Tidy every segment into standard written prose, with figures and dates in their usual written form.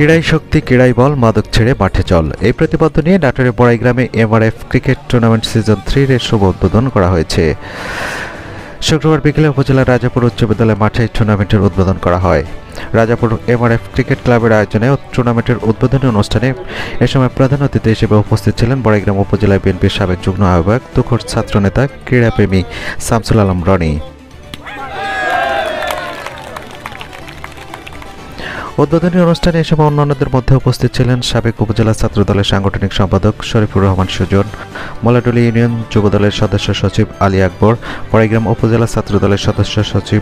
ক্রীড়াই শক্তি, ক্রীড়াই বল, মাদক ছেড়ে মাঠে চল, এই প্রতিপাদ্য নিয়ে নাটোরের বড়াইগ্রামে এমআরএফ ক্রিকেট টুর্নামেন্ট সিজন 3 এর শুভ উদ্বোধন করা হয়েছে। শুক্রবার বিকেলে উপজেলার রাজাপুর উচ্চ বিদ্যালয় মাঠে টুর্নামেন্টের উদ্বোধন করা হয়। রাজাপুর এমআরএফ ক্রিকেট ক্লাবের আয়োজনে টুর্নামেন্টের উদ্বোধনী অনুষ্ঠানে এ সময় প্রধান অতিথি হিসেবে উপস্থিত ছিলেন বড়াইগ্রাম উপজেলা বিএনপির সাবেক যুগ্ম আহ্বায়ক, তুখোড় ছাত্রনেতা, ক্রীড়াপ্রেমী শামসুল আলম রনি। উদ্বোধনী অনুষ্ঠানে এ সময় অন্যান্যদের মধ্যে উপস্থিত ছিলেন সাবেক উপজেলা ছাত্রদলের সাংগঠনিক সম্পাদক শরীফুর রহমান সুজন, মোলাডুলি ইউনিয়ন যুবদলের সদস্য সচিব আলী আকবর, বড়াইগ্রাম উপজেলা ছাত্রদলের সদস্য সচিব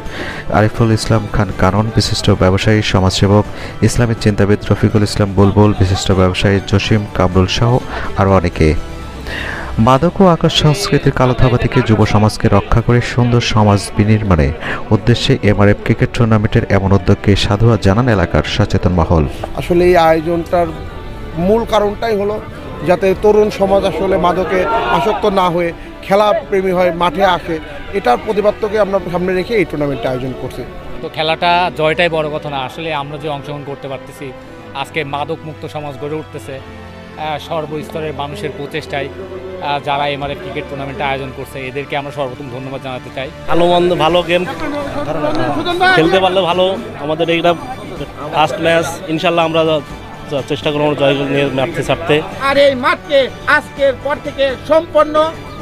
আরিফুল ইসলাম খান কানন, বিশিষ্ট ব্যবসায়ী, সমাজসেবক, ইসলামী চিন্তাবিদ রফিকুল ইসলাম বুলবুল, বিশিষ্ট ব্যবসায়ী জসিম কামরুল সহ আরও অনেকে। মাদক ও আকাশ সংস্কৃতির কালো থাবা থেকে যুব সমাজকে রক্ষা করে সুন্দর সমাজ বিনির্মাণে উদ্দেশ্যে এমআরএফ ক্রিকেট টুর্নামেন্টের এমন উদ্যোগকে সাধুবাদ জানান এলাকার সচেতন মহল। আসলে এই আয়োজনটার মূল কারণটাই হলো যাতে তরুণ সমাজ আসলে মাদকে আসক্ত না হয়ে খেলা প্রেমী হয়, মাঠে আসে। এটার প্রতিপাদ্যকে আমরা সামনে রেখে এই টুর্নামেন্টটা আয়োজন করছি। তো খেলাটা জয়টাই বড় কথা না, আসলে আমরা যে অংশগ্রহণ করতে পারতেছি, আজকে মাদক মুক্ত সমাজ গড়ে উঠতেছে সর্বস্তরের মানুষের প্রচেষ্টায়। যারা এমআরএফ ক্রিকেট টুর্নামেন্টে আয়োজন করছে এদেরকে আমরা সর্বপ্রথম ধন্যবাদ জানাতে চাই। ভালো গেম খেলতে পারলে ভালো। আমাদের এইটা ফার্স্ট ম্যাচ, ইনশাল্লাহ আমরা চেষ্টা করবো জয় নিয়ে মাঠে ছাড়তে। আর এই মাঠকে আজকের পর থেকে সম্পূর্ণ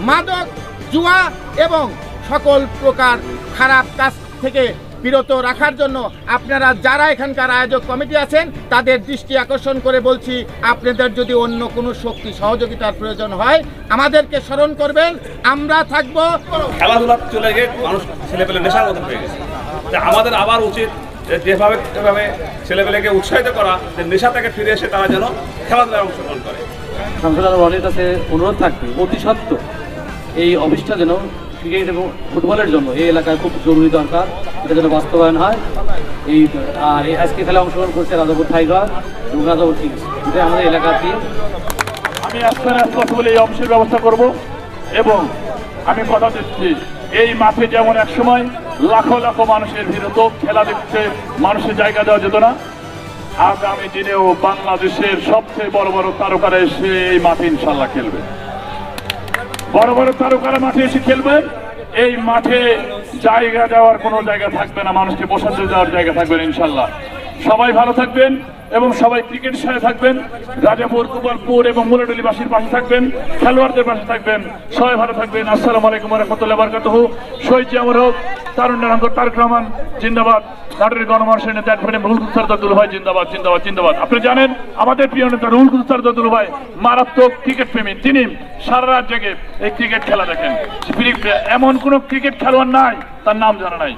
মাদক, জুয়া এবং সকল প্রকার খারাপ কাজ থেকে বিরত রাখার জন্য আপনারা যারা এখানকার আয়োজক কমিটি আছেন তাদের দৃষ্টি আকর্ষণ করে বলছি, আপনাদের যদি অন্য কোনো শক্তি সহযোগিতার প্রয়োজন হয় আমাদেরকে স্মরণ করবেন, আমরা থাকবো। খেলাধুলা চলে গিয়ে মানুষ ছেলেপেলে নেশার মতো হয়ে গেছে। আমাদের আবার উচিত যেভাবে ছেলেপেলেকে উৎসাহিত করা, যে নেশা থেকে ফিরে এসে তারা যেন খেলাধুলায় অংশগ্রহণ করে। শামসুল আলম রনির কাছে অনুরোধ থাকবে অতি সত্ত্বর এই অফিসটা যেন ক্রিকেট এবং ফুটবলের জন্য এই এলাকায় খুব জরুরি দরকার, এটা যেন বাস্তবায়ন হয়। আর আজকে খেলা অংশগ্রহণ করছে রাজাপুর টাইগার এবং রাজাপুর কিংস, এটা আমাদের এলাকার টিম। আমি বলে এই অফিসের ব্যবস্থা করব এবং আমি কথা দিচ্ছি এই মাঠে যেমন একসময় লাখো লাখো মানুষের ভিড় হতো, খেলা দেখতে মানুষের জায়গা দেওয়া যেত না, আগামী দিনেও বাংলাদেশের সবচেয়ে বড় বড় তারকারা এসে এই মাঠে ইনশাল্লাহ খেলবে। বড় বড় তারকারা মাঠে এসে খেলবে। এই মাঠে জায়গা দেওয়ার কোনো জায়গা থাকবে না, মানুষকে বসার দেওয়ার জায়গা থাকবে না ইনশাল্লাহ। সবাই ভালো থাকবেন এবং সবাই ক্রিকেটের সাথে থাকবেন। রাজাপুর, গোপালপুর এবং মোলাডুলিবাসীর পাশে থাকবেন, খেলোয়াড়দের পাশে থাকবেন। সবাই ভালো থাকবেন। আসসালামু আলাইকুম ওয়া রাহমাতুল্লাহি ওয়া বারাকাতুহু। শহীদ জিয়াউর হক, তারুণ্যের অঙ্গ তারেক রহমান জিন্দাবাদ। নাটোরের গণমানুষের নেতা অ্যাডভোকেট রুহুল কুদ্দুস সরদার দুলু ভাই জিন্দাবাদ, জিন্দাবাদ, জিন্দাবাদ। আপনি জানেন আমাদের প্রিয় নেতা রুহুল কুদ্দুস সরদার দুলু ভাই মারাত্মক ক্রিকেট প্রেমী, তিনি সারা রাত জেগে এই ক্রিকেট খেলা দেখেন। এমন কোন ক্রিকেট খেলোয়াড় নাই তার নাম জানা নাই।